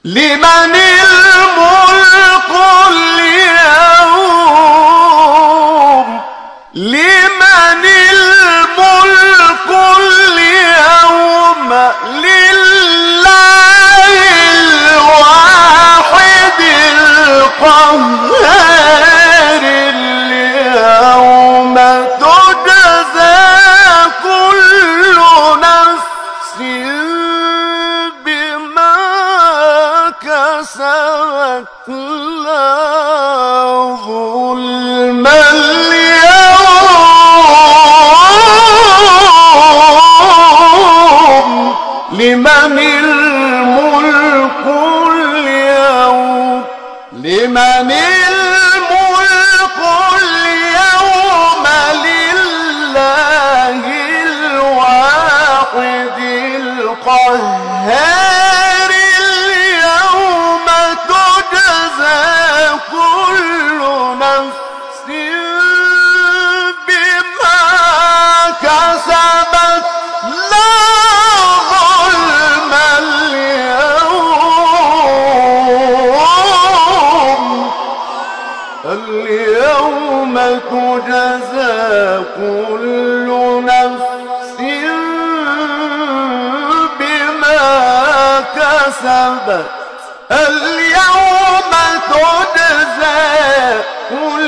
لمن الملك اليوم، لمن الملك اليوم، لله الواحد القهار. اليوم تجزى كل نفس بما كسبت لا ظلم اليوم. لمن الملك اليوم، لمن الملك اليوم، لله الواحد القهار. اليوم تجزى كل نفس بما كسبت لا ظلم اليوم. اليوم تجزى كل نفس بما كسبت. اليوم تجزى كل